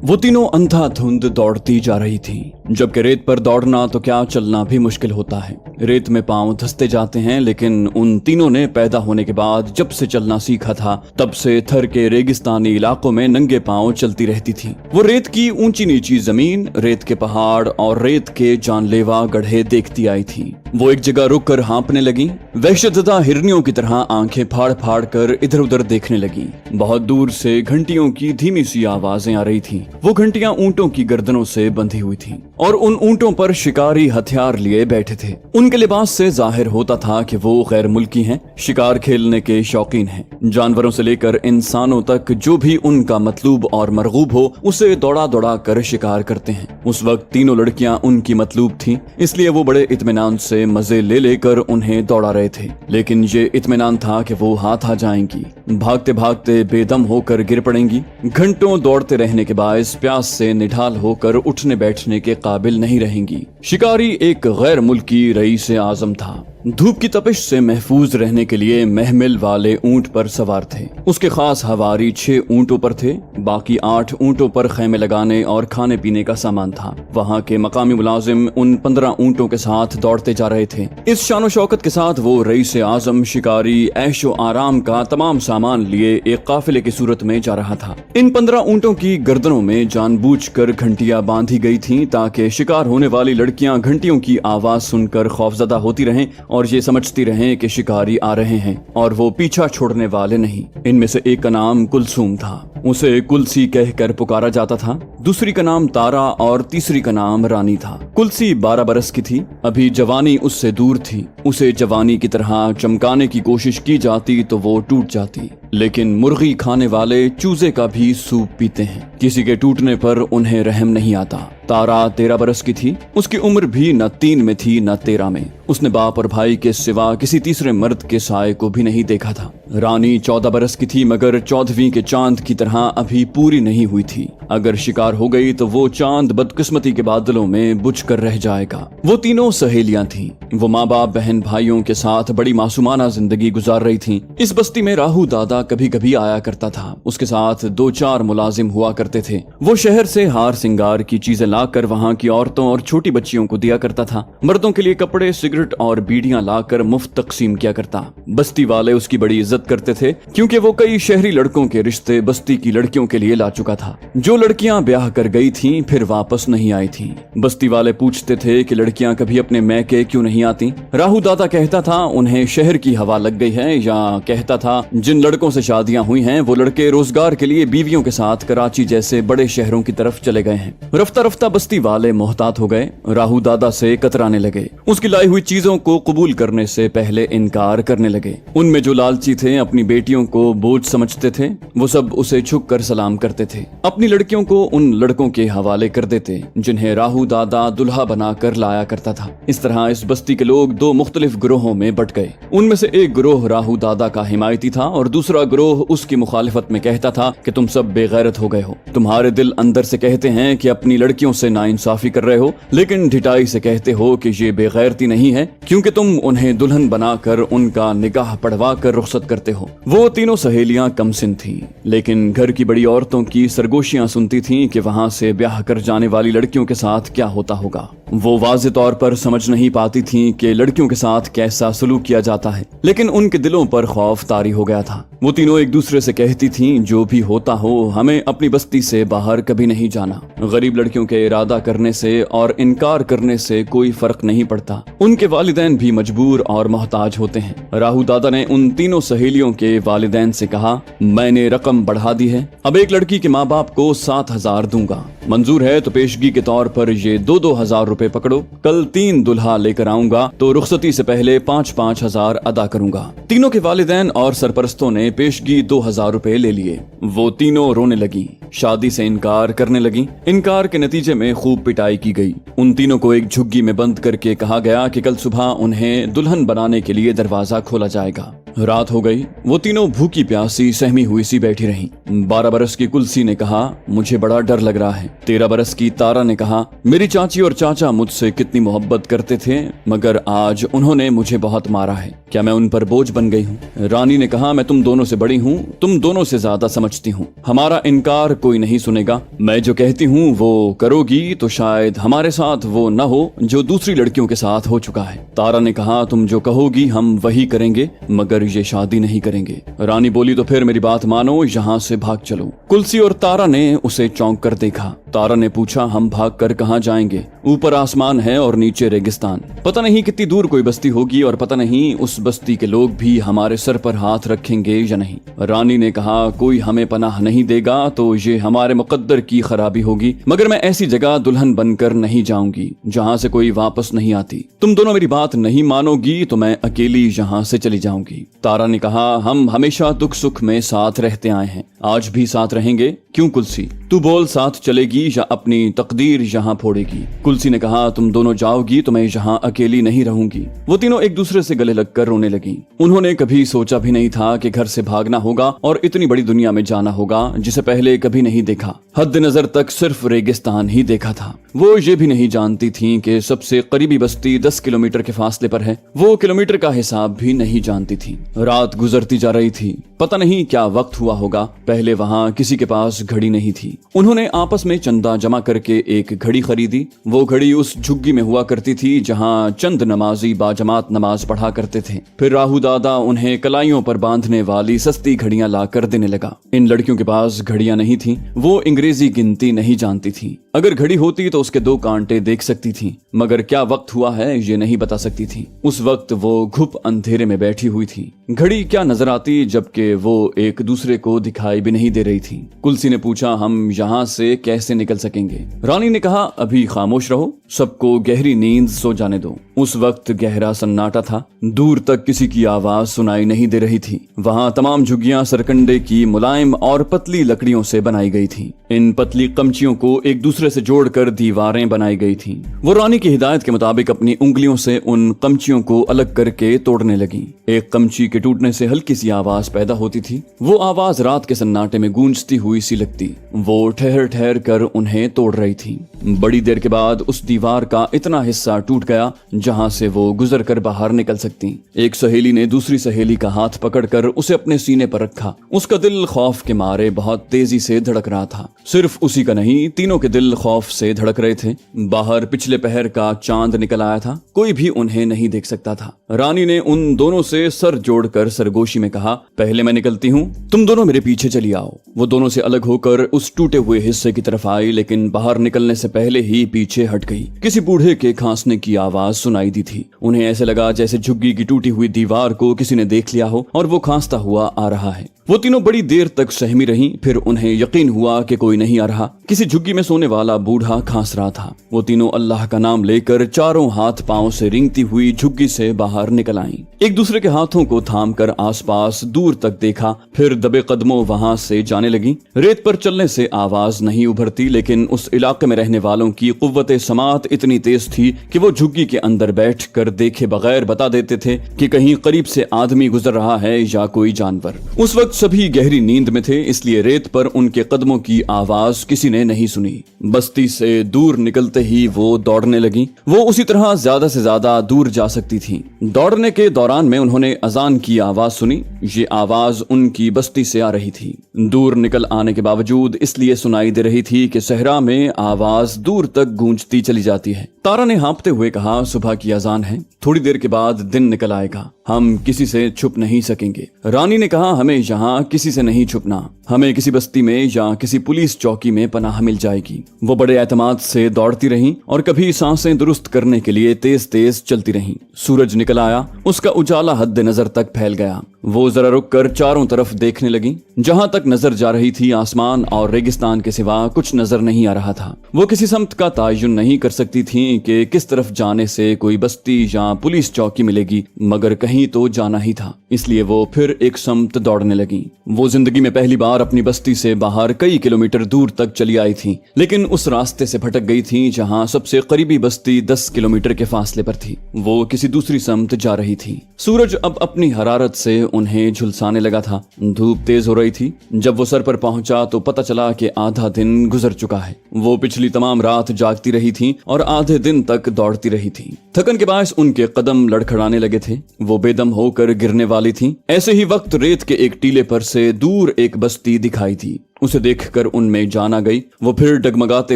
वो तीनों अंधाधुंध दौड़ती जा रही थी। जबकि रेत पर दौड़ना तो क्या, चलना भी मुश्किल होता है। रेत में पांव धंसते जाते हैं, लेकिन उन तीनों ने पैदा होने के बाद जब से चलना सीखा था तब से थर के रेगिस्तानी इलाकों में नंगे पांव चलती रहती थी। वो रेत की ऊंची नीची जमीन, रेत के पहाड़ और रेत के जानलेवा गड्ढे देखती आई थी। वो एक जगह रुक कर हाँपने लगी, वहशतज़दा हिरनियों की तरह आंखें फाड़ फाड़ कर इधर उधर देखने लगी। बहुत दूर से घंटियों की धीमी सी आवाजें आ रही थी। वो घंटियां ऊंटों की गर्दनों से बंधी हुई थी और उन ऊंटों पर शिकारी हथियार लिए बैठे थे। उनके लिबास से जाहिर होता था कि वो गैर मुल्की हैं, शिकार खेलने के शौकीन हैं। जानवरों से लेकर इंसानों तक जो भी उनका मतलूब और मरगूब हो उसे दौड़ा दौड़ा कर शिकार करते हैं। उस वक्त तीनों लड़कियां उनकी मतलूब थीं, इसलिए वो बड़े इत्मीनान से मजे ले लेकर उन्हें दौड़ा रहे थे। लेकिन ये इत्मीनान था कि वो हाथ आ जाएंगी, भागते भागते बेदम होकर गिर पड़ेंगी। घंटों दौड़ते रहने के बाद प्यास से निढाल होकर उठने बैठने के काबिल नहीं रहेंगी। शिकारी एक गैर मुल्की रईस आजम था। धूप की तपिश से महफूज रहने के लिए महमिल वाले ऊंट पर सवार थे। उसके खास हवारी 6 ऊंटों पर थे, बाकी 8 ऊंटों पर खैमे लगाने और खाने पीने का सामान था। वहां के मकामी मुलाजिम उन 15 ऊंटों के साथ दौड़ते जा रहे थे। इस शानो शौकत के साथ वो रईस आजम शिकारी ऐशो आराम का तमाम सामान लिए एक काफिले की सूरत में जा रहा था। इन 15 ऊंटों की गर्दनों में जानबूझकर घंटियां बांधी गई थीं ताकि शिकार होने वाली लड़कियां घंटियों की आवाज सुनकर खौफजदा होती रहें और ये समझती रहें कि शिकारी आ रहे हैं और वो पीछा छोड़ने वाले नहीं। इनमें से एक का नाम कुलसूम था, उसे कुलसी कहकर पुकारा जाता था। दूसरी का नाम तारा और तीसरी का नाम रानी था। कुलसी 12 बरस की थी, अभी जवानी उससे दूर थी। उसे जवानी की तरह चमकाने की कोशिश की जाती तो वो टूट जाती, लेकिन मुर्गी खाने वाले चूजे का भी सूप पीते हैं, किसी के टूटने पर उन्हें रहम नहीं आता। तारा 13 बरस की थी, उसकी उम्र भी न 3 में थी न 13 में। उसने बाप और भाई के सिवा किसी तीसरे मर्द के साए को भी नहीं देखा था। रानी 14 बरस की थी, मगर 14वीं के चांद की तरह अभी पूरी नहीं हुई थी। अगर शिकार हो गई तो वो चांद बदकिस्मती के बादलों में बुझ कर रह जाएगा। वो तीनों सहेलियां थीं। वो माँ बाप बहन भाइयों के साथ बड़ी मासूमाना जिंदगी गुजार रही थीं। इस बस्ती में राहू दादा कभी कभी आया करता था। उसके साथ 2-4 मुलाजिम हुआ करते थे। वो शहर से हार सिंगार की चीजें लाकर वहाँ की औरतों और छोटी बच्चियों को दिया करता था। मर्दों के लिए कपड़े, सिगरेट और बीड़ियां लाकर मुफ्त तकसीम किया करता। बस्ती वाले उसकी बड़ी इज्जत करते थे, क्योंकि वो कई शहरी लड़कों के रिश्ते बस्ती की लड़कियों के लिए ला चुका था। जो लड़कियां ब्याह कर गई थीं फिर वापस नहीं आई थीं। बस्ती वाले पूछते थे कि लड़कियां कभी अपने मैके क्यों नहीं आती। राहू दादा कहता था उन्हें शहर की हवा लग गई है, या कहता था जिन लड़कों से शादियां हुई हैं वो लड़के रोजगार के लिए बीवियों के साथ कराची जैसे बड़े शहरों की तरफ चले गए हैं। रफ्ता रफ्ता बस्ती वाले मोहतात हो गए, राहू दादा से कतराने लगे। उसकी लाई हुई चीजों को कबूल करने से पहले इनकार करने लगे। उनमें जो लालची थे, अपनी बेटियों को बोझ समझते थे, वो सब उसे झुक कर सलाम करते थे। अपनी लड़कियों को उन लड़कों के हवाले कर देते जिन्हें राहू दादा दुल्हा बनाकर लाया करता था। इस तरह इस बस्ती के लोग 2 मुख्तलिफ ग्रोहों में बट गए। उनमें से एक ग्रोह राहू दादा का हिमायती था और दूसरा ग्रोह उसकी मुखालिफत में कहता था कि तुम सब बेगैरत हो गए हो। तुम्हारे दिल अंदर से कहते हैं कि अपनी लड़कियों से नाइंसाफी कर रहे हो, लेकिन ढिठाई से कहते हो कि ये बेगैरती नहीं है, क्योंकि तुम उन्हें दुल्हन बनाकर उनका निकाह पढ़वा कर रुखसत करते हो। वो तीनों सहेलियां कमसिन थीं, लेकिन घर की बड़ी औरतों की सरगोशियां सुनती थीं कि वहां से ब्याह कर जाने वाली लड़कियों के साथ क्या होता होगा। वो वाज़े तौर पर समझ नहीं पाती थीं कि लड़कियों के साथ कैसा सलूक किया जाता है, लेकिन उनके दिलों पर खौफ तारी हो गया था। वो तीनों एक दूसरे से कहती थीं जो भी होता हो हमें अपनी बस्ती से बाहर कभी नहीं जाना। गरीब लड़कियों के इरादा करने से और इनकार करने से कोई फर्क नहीं पड़ता। उनके वालिदैन भी मजबूर और मोहताज होते हैं। राहू दादा ने उन तीनों सहेलियों के वालिदैन से कहा, मैंने रकम बढ़ा दी है, अब एक लड़की के माँ बाप को 7,000 दूंगा। मंजूर है तो पेशगी के तौर पर ये 2-2 हजार रुपए पकड़ो। कल 3 दुल्हा लेकर आऊंगा तो रुखसती से पहले 5-5 हजार अदा करूंगा। तीनों के वालिदैन और सरपरस्तों ने पेशगी 2,000 रुपए ले लिए। वो तीनों रोने लगी, शादी से इनकार करने लगी। इनकार के नतीजे में खूब पिटाई की गई। उन तीनों को एक झुग्गी में बंद करके कहा गया कि कल सुबह उन्हें दुल्हन बनाने के लिए दरवाजा खोला जाएगा। रात हो गई। वो तीनों भूखी प्यासी सहमी हुई सी बैठी रहीं। 12 बरस की कुलसी ने कहा, मुझे बड़ा डर लग रहा है। 13 बरस की तारा ने कहा, मेरी चाची और चाचा मुझसे कितनी मोहब्बत करते थे, मगर आज उन्होंने मुझे बहुत मारा है। क्या मैं उन पर बोझ बन गई हूँ? रानी ने कहा, मैं तुम दोनों से बड़ी हूँ, तुम दोनों से ज्यादा समझती हूँ। हमारा इनकार कोई नहीं सुनेगा। मैं जो कहती हूँ वो करोगी तो शायद हमारे साथ वो न हो जो दूसरी लड़कियों के साथ हो चुका है। तारा ने कहा, तुम जो कहोगी हम वही करेंगे, मगर ये शादी नहीं करेंगे। रानी बोली, तो फिर मेरी बात मानो, यहाँ से भाग चलो। कुलसी और तारा ने उसे चौंक कर देखा। तारा ने पूछा, हम भाग कर कहाँ जाएंगे? ऊपर आसमान है और नीचे रेगिस्तान। पता नहीं कितनी दूर कोई बस्ती होगी और पता नहीं उस बस्ती के लोग भी हमारे सर पर हाथ रखेंगे या नहीं। रानी ने कहा, कोई हमें पनाह नहीं देगा तो ये हमारे मुकद्दर की खराबी होगी, मगर मैं ऐसी जगह दुल्हन बनकर नहीं जाऊंगी जहाँ से कोई वापस नहीं आती। तुम दोनों मेरी बात नहीं मानोगी तो मैं अकेली यहाँ से चली जाऊंगी। तारा ने कहा, हम हमेशा दुख सुख में साथ रहते आए हैं, आज भी साथ रहेंगे। क्यों कुलसी, तू बोल, साथ चलेगी या अपनी तकदीर यहाँ फोड़ेगी? कुलसी ने कहा, तुम दोनों जाओगी तो मैं यहाँ अकेली नहीं रहूंगी। वो तीनों एक दूसरे से गले लगकर रोने लगी। उन्होंने कभी सोचा भी नहीं था कि घर से भागना होगा और इतनी बड़ी दुनिया में जाना होगा जिसे पहले कभी नहीं देखा। हद नजर तक सिर्फ रेगिस्तान ही देखा था। वो ये भी नहीं जानती थी कि सबसे करीबी बस्ती 10 किलोमीटर के फासले पर है। वो किलोमीटर का हिसाब भी नहीं जानती थी। रात गुजरती जा रही थी। पता नहीं क्या वक्त हुआ होगा। पहले वहाँ किसी के पास घड़ी नहीं थी। उन्होंने आपस में चंदा जमा करके एक घड़ी खरीदी। वो घड़ी उस झुग्गी में हुआ करती थी जहाँ चंद नमाजी बाजमात नमाज पढ़ा करते थे। फिर राहु दादा उन्हें कलाइयों पर बांधने वाली सस्ती घड़ियां ला कर देने लगा। इन लड़कियों के पास घड़ियां नहीं थी। वो अंग्रेजी गिनती नहीं जानती थी। अगर घड़ी होती तो उसके 2 कांटे देख सकती थी, मगर क्या वक्त हुआ है ये नहीं बता सकती थी। उस वक्त वो घुप अंधेरे में बैठी हुई थी। घड़ी क्या नजर आती जबकि वो एक दूसरे को दिखाई भी नहीं दे रही थी। कुलसी ने पूछा, हम यहाँ से कैसे निकल सकेंगे? रानी ने कहा, अभी खामोश रहो, सबको गहरी नींद सो जाने दो। उस वक्त गहरा सन्नाटा था। दूर तक किसी की आवाज सुनाई नहीं दे रही थी। वहाँ तमाम झुग्गियां सरकंडे की मुलायम और पतली लकड़ियों से बनाई गई थी। इन पतली कमचियों को एक दूसरे से जोड़कर दीवारें बनाई गई थीं। वो रानी की हिदायत के मुताबिक अपनी उंगलियों से उन कमचियों को अलग करके तोड़ने लगी। एक कमची के टूटने से हल्की सी आवाज पैदा होती थी। वो आवाज रात के सन्नाटे में गूंजती हुई सी लगती। वो ठहर ठहर कर उन्हें तोड़ रही थी। बड़ी देर के बाद उस दीवार का इतना हिस्सा टूट गया जहाँ से वो गुजर कर बाहर निकल सकती। एक सहेली ने दूसरी सहेली का हाथ पकड़कर उसे अपने सीने पर रखा। उसका दिल खौफ के मारे बहुत तेजी से धड़क रहा था। सिर्फ उसी का नहीं, तीनों के दिल खौफ से धड़क रहे थे। बाहर पिछले पहर का चांद निकल आया था। कोई भी उन्हें नहीं देख सकता था। रानी ने उन दोनों से सर जोड़कर सरगोशी में कहा, पहले मैं निकलती हूँ, तुम दोनों मेरे पीछे चली आओ। वो दोनों से अलग होकर उस टूटे हुए हिस्से की तरफ आई, लेकिन बाहर निकलने से पहले ही पीछे हट गई। किसी बूढ़े के खांसने की आवाज सुनाई दी थी। उन्हें ऐसे लगा जैसे झुग्गी की टूटी हुई दीवार को किसी ने देख लिया हो और वो खांसता हुआ आ रहा है। वो तीनों बड़ी देर तक सहमी रहीं। फिर उन्हें यकीन हुआ कि कोई नहीं आ रहा। किसी झुग्गी में सोने वाला बूढ़ा खांस रहा था। वो तीनों अल्लाह का नाम लेकर चारों हाथ पांव से रेंगती हुई झुग्गी से बाहर निकल आईं। एक दूसरे के हाथों को थामकर आसपास दूर तक देखा, फिर दबे कदमों वहां से जाने लगी। रेत पर चलने से आवाज नहीं उभरती, लेकिन उस इलाके में रहने वालों की कुव्वते समात इतनी तेज थी कि वो झुग्गी के अंदर बैठकर देखे बगैर बता देते थे कि कहीं करीब से आदमी गुजर रहा है या कोई जानवर। उस वक्त सभी गहरी नींद में थे, इसलिए रेत पर उनके कदमों की आवाज किसी ने नहीं सुनी। बस्ती से दूर निकलते ही वो दौड़ने लगी। वो उसी तरह ज्यादा से ज्यादा दूर जा सकती थी। दौड़ने के दौरान में उन्होंने अजान की आवाज सुनी। ये आवाज उनकी बस्ती से आ रही थी। दूर निकल आने के बावजूद इसलिए सुनाई दे रही थी कि सहरा में आवाज दूर तक गूंजती चली जाती है। तारा ने हाँफते हुए कहा, सुबह की अजान है, थोड़ी देर के बाद दिन निकल आएगा, हम किसी से छुप नहीं सकेंगे। रानी ने कहा, हमें यहाँ किसी से नहीं छुपना, हमें किसी बस्ती में या किसी पुलिस चौकी में पनाह मिल जाएगी। वो बड़े एतमाद से दौड़ती रहीं और कभी सांसें दुरुस्त करने के लिए तेज तेज चलती रहीं। सूरज निकल आया, उसका उजाला हद नजर तक फैल गया। वो जरा रुक कर चारों तरफ देखने लगी। जहां तक नजर जा रही थी, आसमान और रेगिस्तान के सिवा कुछ नजर नहीं आ रहा था। वो किसी किसी सम्त का तायुन नहीं कर सकती थीं कि किस तरफ जाने से कोई बस्ती या पुलिस चौकी मिलेगी, मगर कहीं तो जाना ही था, इसलिए वो फिर एक सम्त दौड़ने लगी। वो जिंदगी में पहली बार अपनी बस्ती से बाहर कई किलोमीटर दूर तक चली आई थी, लेकिन उस रास्ते से भटक गई थी जहां सबसे करीबी बस्ती 10 किलोमीटर के फासले पर थी। वो किसी दूसरी सम्त जा रही थी। सूरज अब अपनी हरारत से उन्हें झुलसाने लगा था। धूप तेज हो रही थी। जब वो सर पर पहुंचा तो पता चला कि आधा दिन गुजर चुका है। वो पिछली तमाम रात जागती रही थी और आधे दिन तक दौड़ती रही थी। थकन के बायस उनके कदम लड़खड़ाने लगे थे। वो बेदम होकर गिरने वाली थी। ऐसे ही वक्त रेत के एक टीले पर से दूर एक बस्ती दिखाई थी। उसे देखकर उनमें जान आ गई। वो फिर डगमगाते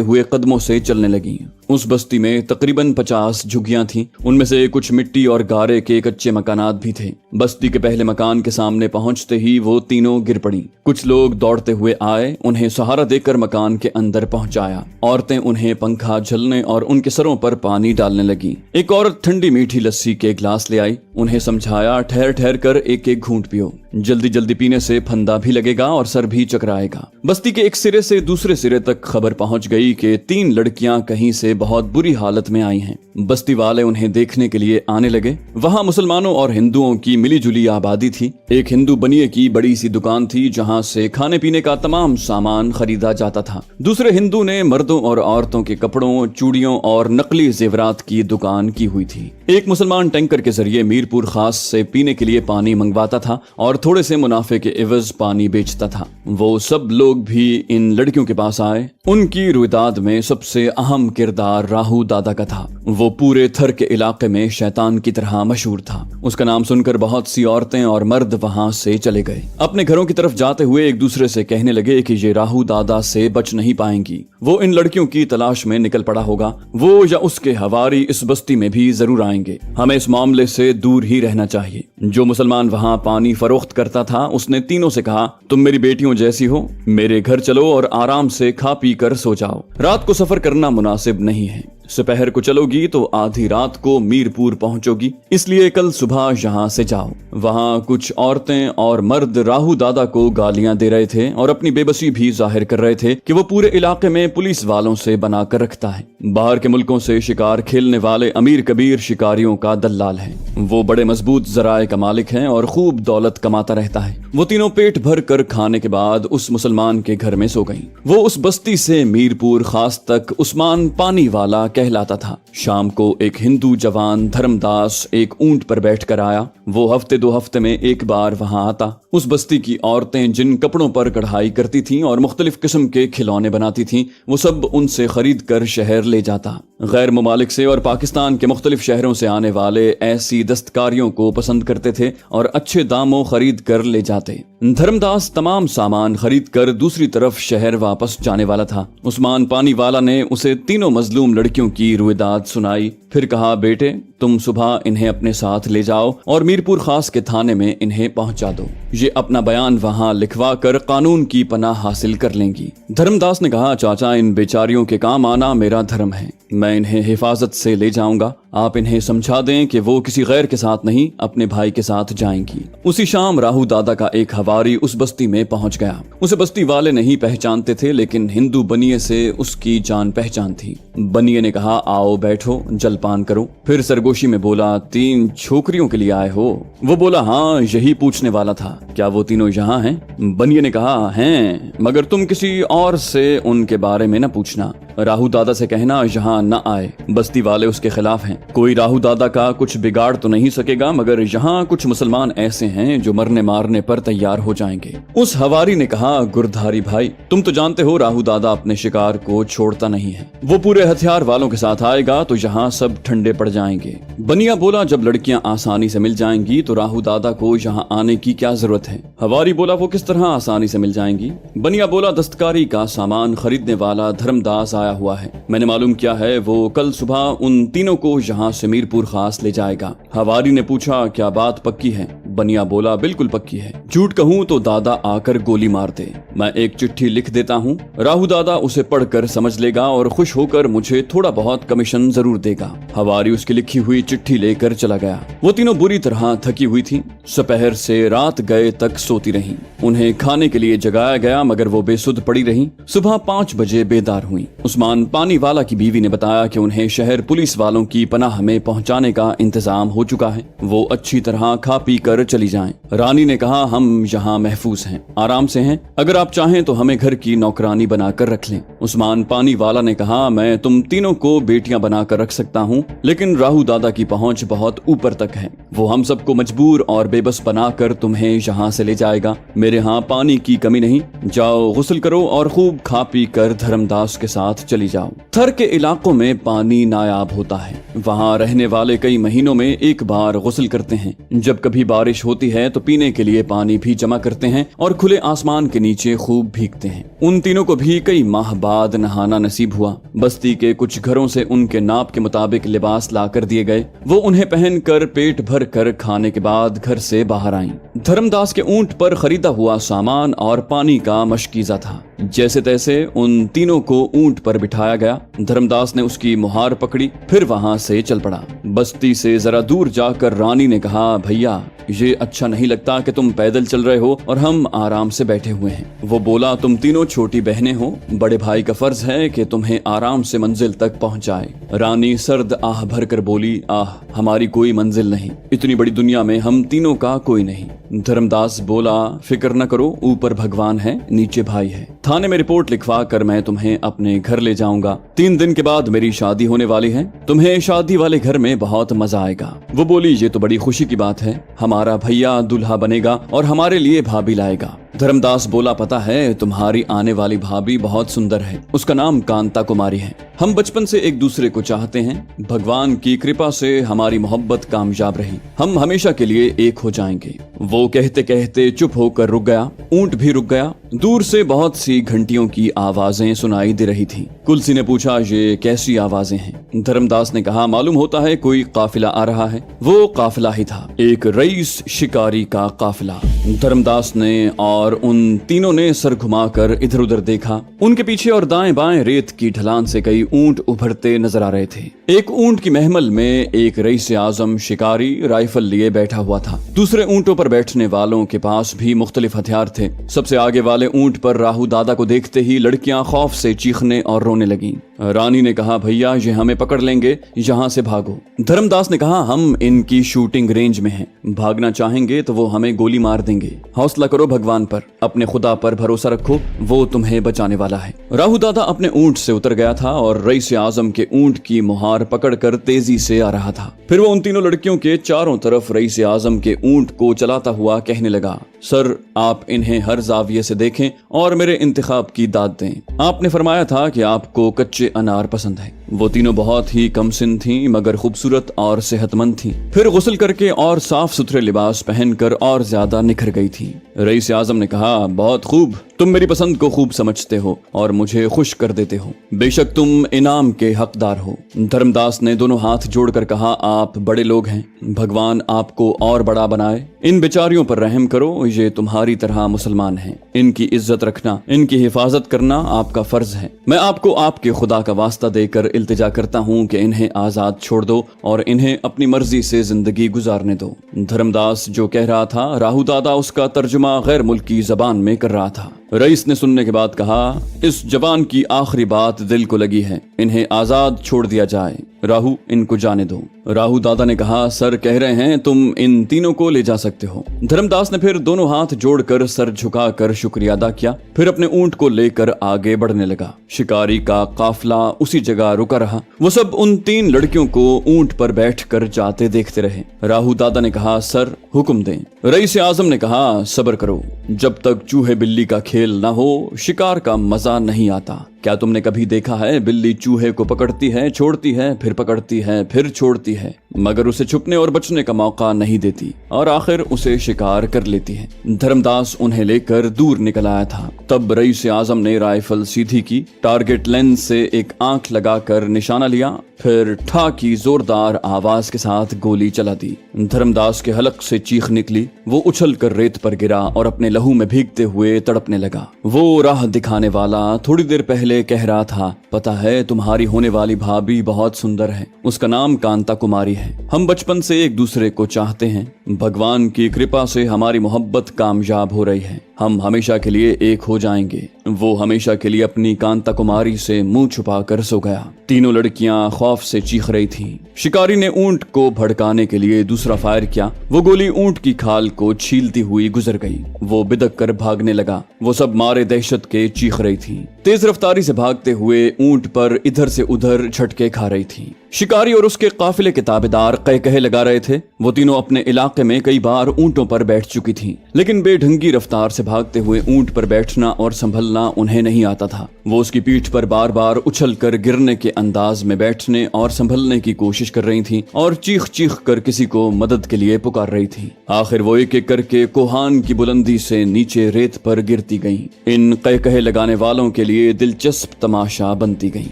हुए कदमों से चलने लगी। उस बस्ती में तकरीबन 50 झुग्गियां थीं। उनमें से कुछ मिट्टी और गारे के कच्चे मकानात भी थे। बस्ती के पहले मकान के सामने पहुंचते ही वो तीनों गिर पड़ी। कुछ लोग दौड़ते हुए आए, उन्हें सहारा देकर मकान के अंदर पहुंचाया। औरतें उन्हें पंखा झलने और उनके सरों पर पानी डालने लगी। एक औरत ठंडी मीठी लस्सी के गिलास ले आई। उन्हें समझाया, ठहर ठहर कर एक एक घूंट पियो, जल्दी जल्दी पीने से फंदा भी लगेगा और सर भी चकराएगा। बस्ती के एक सिरे से दूसरे सिरे तक खबर पहुंच गई कि 3 लड़कियां कहीं से बहुत बुरी हालत में आई हैं। बस्ती वाले उन्हें देखने के लिए आने लगे। वहां मुसलमानों और हिंदुओं की मिलीजुली आबादी थी। एक हिंदू बनिए की बड़ी सी दुकान थी जहां से खाने पीने का तमाम सामान खरीदा जाता था। दूसरे हिंदू ने मर्दों और औरतों के कपड़ों, चूड़ियों और नकली जेवरात की दुकान की हुई थी। एक मुसलमान टैंकर के जरिए मीरपुर खास से पीने के लिए पानी मंगवाता था और थोड़े से मुनाफे के एवज पानी बेचता था। वो सब लोग भी इन लड़कियों के पास आए। उनकी रुइदाद में सबसे अहम किरदार राहू दादा का था। वो पूरे थर के इलाके में शैतान की तरह मशहूर था। उसका नाम सुनकर बहुत सी औरतें और मर्द वहां से चले गए। अपने घरों की तरफ जाते हुए एक दूसरे से कहने लगे कि ये राहू दादा से बच नहीं पाएंगी। वो इन लड़कियों की तलाश में निकल पड़ा होगा। वो या उसके हवारी इस बस्ती में भी जरूर आएंगे। हमें इस मामले से दूर ही रहना चाहिए। जो मुसलमान वहां पानी फरोख्त करता था उसने तीनों से कहा, तुम मेरी बेटियों जैसी हो, मेरे घर चलो और आराम से खा पी कर सो जाओ। रात को सफर करना मुनासिब नहीं है। दोपहर को चलोगी तो आधी रात को मीरपुर पहुंचोगी, इसलिए कल सुबह यहाँ से जाओ। वहाँ कुछ औरतें और मर्द राहू दादा को गालियां दे रहे थे और अपनी बेबसी भी जाहिर कर रहे थे कि वो पूरे इलाके में पुलिस वालों से बना कर रखता है। बाहर के मुल्कों से शिकार खेलने वाले अमीर कबीर शिकारियों का दल्लाल है। वो बड़े मजबूत जराए का मालिक है और खूब दौलत कमाता रहता है। वो तीनों पेट भर कर खाने के बाद उस मुसलमान के घर में सो गई। वो उस बस्ती से मीरपुर खास तक उस्मान पानी वाला कहलाता था। शाम को एक हिंदू जवान धर्मदास एक ऊंट पर बैठकर आया। वो हफ्ते 2 हफ्ते में एक बार वहां आता। उस बस्ती की औरतें जिन कपड़ों पर कढ़ाई करती थीं और मुख्तलिफ किस्म के खिलौने बनाती थीं, वो सब उनसे खरीद कर शहर ले जाता। गैर मुमालिक से और पाकिस्तान के मुख्तलिफ शहरों से आने वाले ऐसी दस्तकारियों को पसंद करते थे और अच्छे दामों खरीद कर ले जाते। धर्मदास तमाम सामान खरीद कर दूसरी तरफ शहर वापस जाने वाला था। उस्मान पानी वाला ने उसे तीनों मजलूम लड़कियों की रुएदाद सुनाई। फिर कहा, बेटे तुम सुबह इन्हें अपने साथ ले जाओ और मीरपुर खास के थाने में इन्हें पहुंचा दो। ये अपना बयान वहां लिखवा कर कानून की पनाह हासिल कर लेंगी। धर्मदास ने कहा, चाचा इन बेचारियों के काम आना मेरा धर्म है। मैं इन्हें हिफाजत से ले जाऊंगा। आप इन्हें समझा दें कि वो किसी गैर के साथ नहीं, अपने भाई के साथ जाएंगी। उसी शाम राहू दादा का एक हवारी उस बस्ती में पहुंच गया। उसे बस्ती वाले नहीं पहचानते थे, लेकिन हिंदू बनिए से उसकी जान पहचान थी। बनिए ने कहा, आओ बैठो, जलपान करो। फिर सरगोशी में बोला, 3 छोकरियों के लिए आए हो? वो बोला, हाँ यही पूछने वाला था। क्या वो तीनों यहाँ हैं? बनिए ने कहा, हैं, मगर तुम किसी और से उनके बारे में न पूछना। राहू दादा से कहना यहाँ न आए। बस्ती वाले उसके खिलाफ हैं। कोई राहू दादा का कुछ बिगाड़ तो नहीं सकेगा, मगर यहाँ कुछ मुसलमान ऐसे हैं जो मरने मारने पर तैयार हो जाएंगे। उस हवारी ने कहा, गुरधारी भाई तुम तो जानते हो राहू दादा अपने शिकार को छोड़ता नहीं है। वो पूरे हथियार वालों के साथ आएगा तो यहाँ सब ठंडे पड़ जाएंगे। बनिया बोला, जब लड़कियां आसानी से मिल जाएंगी तो राहू दादा को यहाँ आने की क्या जरूरत है? हवारी बोला, वो किस तरह आसानी से मिल जाएंगी? बनिया बोला, दस्तकारी का सामान खरीदने वाला धर्मदास आया हुआ है। मैंने मालूम किया है, वो कल सुबह उन तीनों को यहाँ से मीरपुर खास ले जाएगा। हवारी ने पूछा, क्या बात पक्की है? बनिया बोला, बिल्कुल पक्की है। झूठ कहूँ तो दादा आकर गोली मार दे। मैं एक चिट्ठी लिख देता हूँ, राहु दादा उसे पढ़कर समझ लेगा और खुश होकर मुझे थोड़ा बहुत कमीशन जरूर देगा। हवारी उसकी लिखी हुई चिट्ठी लेकर चला गया। वो तीनों बुरी तरह थकी हुई थी। दोपहर से रात गए तक सोती रहीं। उन्हें खाने के लिए जगाया गया मगर वो बेसुध पड़ी रहीं। सुबह 5 बजे बेदार हुई। उस्मान पानी वाला की बीवी ने बताया कि उन्हें शहर पुलिस वालों की पनाह में पहुंचाने का इंतजाम हो चुका है, वो अच्छी तरह खा पी कर चली जाएं। रानी ने कहा, हम यहाँ महफूज हैं, आराम से हैं, अगर आप चाहें तो हमें घर की नौकरानी बनाकर रख लें। उस्मान पानी वाला ने कहा, मैं तुम तीनों को बेटियां बनाकर रख सकता हूँ, लेकिन राहु दादा की पहुंच बहुत ऊपर तक है। वो हम सबको मजबूर और बेबस बनाकर तुम्हें यहाँ से ले जाएगा। मेरे यहाँ पानी की कमी नहीं, जाओ गुस्ल करो और खूब खा पी कर धर्मदास के साथ चली जाओ। थर के इलाकों में पानी नायाब होता है। वहाँ रहने वाले कई महीनों में एक बार गुस्ल करते हैं। जब कभी बारिश होती है तो पीने के लिए पानी भी जमा करते हैं और खुले आसमान के नीचे खूब भीगते हैं। उन तीनों को भी कई माह बाद नहाना नसीब हुआ। बस्ती के कुछ घरों से उनके नाप के मुताबिक लिबास ला कर दिए गए। वो उन्हें पहनकर पेट भर कर खाने के बाद घर से बाहर आईं। धर्मदास के ऊंट पर खरीदा हुआ सामान और पानी का मशकीजा था। जैसे तैसे उन तीनों को ऊंट पर बिठाया गया। धर्मदास ने उसकी मुहार पकड़ी, फिर वहां से चल पड़ा। बस्ती से जरा दूर जाकर रानी ने कहा, भैया ये अच्छा नहीं लगता कि तुम पैदल चल रहे हो और हम आराम से बैठे हुए हैं। वो बोला, तुम तीनों छोटी बहनें हो, बड़े भाई का फर्ज है कि तुम्हें आराम से मंजिल तक पहुंचाए। रानी सर्द आह भर कर बोली, आह हमारी कोई मंजिल नहीं, इतनी बड़ी दुनिया में हम तीनों का कोई नहीं। धर्मदास बोला, फिक्र न करो, ऊपर भगवान है, नीचे भाई है। थाने में रिपोर्ट लिखवा कर मैं तुम्हें अपने घर ले जाऊंगा। 3 दिन के बाद मेरी शादी होने वाली है, तुम्हें शादी वाले घर में बहुत मजा आएगा। वो बोली, ये तो बड़ी खुशी की बात है, हमारा भैया दूल्हा बनेगा और हमारे लिए भाभी लाएगा। धर्मदास बोला, पता है तुम्हारी आने वाली भाभी बहुत सुंदर है, उसका नाम कांता कुमारी है। हम बचपन से एक दूसरे को चाहते हैं, भगवान की कृपा से हमारी मोहब्बत कामयाब रही, हम हमेशा के लिए एक हो जाएंगे। वो कहते कहते चुप होकर रुक गया। ऊंट भी रुक गया। दूर से बहुत सी घंटियों की आवाजें सुनाई दे रही थी। कुलसी ने पूछा, ये कैसी आवाजें हैं? धर्मदास ने कहा, मालूम होता है कोई काफिला आ रहा है। वो काफिला ही था, एक रईस शिकारी का काफिला। धर्मदास ने और उन तीनों ने सर घुमाकर इधर उधर देखा। उनके पीछे और दाएं बाएं रेत की ढलान से कई ऊंट उभरते नजर आ रहे थे। एक ऊंट की महमल में एक रईस आजम शिकारी राइफल लिए बैठा हुआ था। दूसरे ऊंटों पर बैठने वालों के पास भी मुख्तलिफ हथियार थे। सबसे आगे वाले ऊंट पर राहु दादा को देखते ही लड़कियां खौफ से चीखने और रोने लगीं। रानी ने कहा, भैया ये हमें पकड़ लेंगे, यहाँ से भागो। धर्मदास ने कहा, हम इनकी शूटिंग रेंज में हैं, भागना चाहेंगे तो वो हमें गोली मार देंगे। हौसला करो भगवान पर, अपने खुदा पर भरोसा रखो, वो तुम्हें बचाने वाला है। राहु दादा अपने ऊंट से उतर गया था और रईस आजम के ऊंट की मुहार पकड़कर तेजी से आ रहा था। फिर वो उन तीनों लड़कियों के चारों तरफ रईस आजम के ऊंट को चलाता हुआ कहने लगा, सर आप इन्हें हर जाविये से देखें और मेरे इंतखाब की दाद दें। आपने फरमाया था कि आपको कच्चे अनार पसंद है। वो तीनों बहुत ही कम सिन थीं मगर खूबसूरत और सेहतमंद थीं। फिर गुस्ल करके और साफ सुथरे लिबास पहनकर और ज्यादा निखर गई थीं। रईस आजम ने कहा, बहुत खूब, तुम मेरी पसंद को खूब समझते हो और मुझे खुश कर देते हो। बेशक तुम इनाम के हकदार हो। धर्मदास ने दोनों हाथ जोड़कर कहा, आप बड़े लोग हैं, भगवान आपको और बड़ा बनाए। इन बेचारियों पर रहम करो, ये तुम्हारी तरह मुसलमान हैं। इनकी इज्जत रखना, इनकी हिफाजत करना आपका फर्ज है। मैं आपको आपके खुदा का वास्ता देकर इल्तिजा करता हूँ कि इन्हें आजाद छोड़ दो और इन्हें अपनी मर्जी से जिंदगी गुजारने दो। धर्मदास जो कह रहा था, राहु दादा उसका तर्जुमा गैर मुल्की जबान में कर रहा था। रईस ने सुनने के बाद कहा, इस जवान की आखिरी बात दिल को लगी है, इन्हें आजाद छोड़ दिया जाए। राहु इनको जाने दो। राहु दादा ने कहा, सर कह रहे हैं तुम इन तीनों को ले जा सकते हो। धर्मदास ने फिर दोनों हाथ जोड़कर सर झुकाकर शुक्रिया अदा किया। फिर अपने ऊंट को लेकर आगे बढ़ने लगा। शिकारी का काफिला उसी जगह रुका रहा। वो सब उन 3 लड़कियों को ऊंट पर बैठकर जाते देखते रहे। राहु दादा ने कहा, सर हुक्म दें। रईस आजम ने कहा, सब्र करो, जब तक चूहे बिल्ली का खेल न हो शिकार का मजा नहीं आता। क्या तुमने कभी देखा है बिल्ली चूहे को पकड़ती है, छोड़ती है, फिर पकड़ती है, फिर छोड़ती है? मगर उसे छुपने और बचने का मौका नहीं देती और आखिर उसे शिकार कर लेती है। धर्मदास उन्हें लेकर दूर निकल आया था। तब रईस आजम ने राइफल सीधी की, टारगेट लेंस से एक आंख लगाकर निशाना लिया, फिर ठा की जोरदार आवाज के साथ गोली चला दी। धर्मदास के हलक से चीख निकली। वो उछल कर रेत पर गिरा और अपने लहू में भीगते हुए तड़पने लगा। वो राह दिखाने वाला थोड़ी देर पहले कह रहा था, पता है तुम्हारी होने वाली भाभी बहुत सुंदर है, उसका नाम कांता कुमारी है। हम बचपन से एक दूसरे को चाहते हैं, भगवान की कृपा से हमारी मोहब्बत कामयाब हो रही है, हम हमेशा के लिए एक हो जाएंगे। वो हमेशा के लिए अपनी कांता कुमारी से मुंह छुपा कर सो गया। तीनों लड़कियां खौफ से चीख रही थीं। शिकारी ने ऊंट को भड़काने के लिए दूसरा फायर किया। वो गोली ऊंट की खाल को छीलती हुई गुजर गई। वो बिदक कर भागने लगा। वो सब मारे दहशत के चीख रही थी। तेज रफ्तारी से भागते हुए ऊंट पर इधर से उधर झटके खा रही थी। शिकारी और उसके काफिले के ताबेदार कह लगा रहे थे। वो तीनों अपने इलाके में कई बार ऊंटों पर बैठ चुकी थीं, लेकिन बेढंगी रफ्तार से भागते हुए ऊंट पर बैठना और संभलना उन्हें नहीं आता था। वो उसकी पीठ पर बार बार उछल कर गिरने के अंदाज में बैठने और संभलने की कोशिश कर रही थीं और चीख चीख कर किसी को मदद के लिए पुकार रही थीं। आखिर वो एक एक करके कोहान की बुलंदी से नीचे रेत पर गिरती गईं। इन कह लगाने वालों के लिए दिलचस्प तमाशा बनती गईं।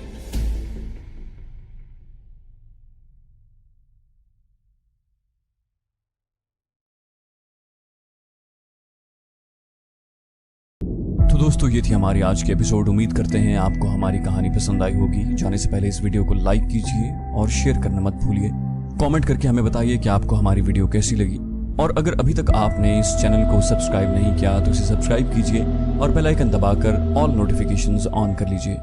तो दोस्तों, ये थी हमारी आज की एपिसोड। उम्मीद करते हैं आपको हमारी कहानी पसंद आई होगी। जाने से पहले इस वीडियो को लाइक कीजिए और शेयर करना मत भूलिए। कमेंट करके हमें बताइए कि आपको हमारी वीडियो कैसी लगी। और अगर अभी तक आपने इस चैनल को सब्सक्राइब नहीं किया तो इसे सब्सक्राइब कीजिए और बेल आइकन दबाकर ऑल नोटिफिकेशंस ऑन कर लीजिए।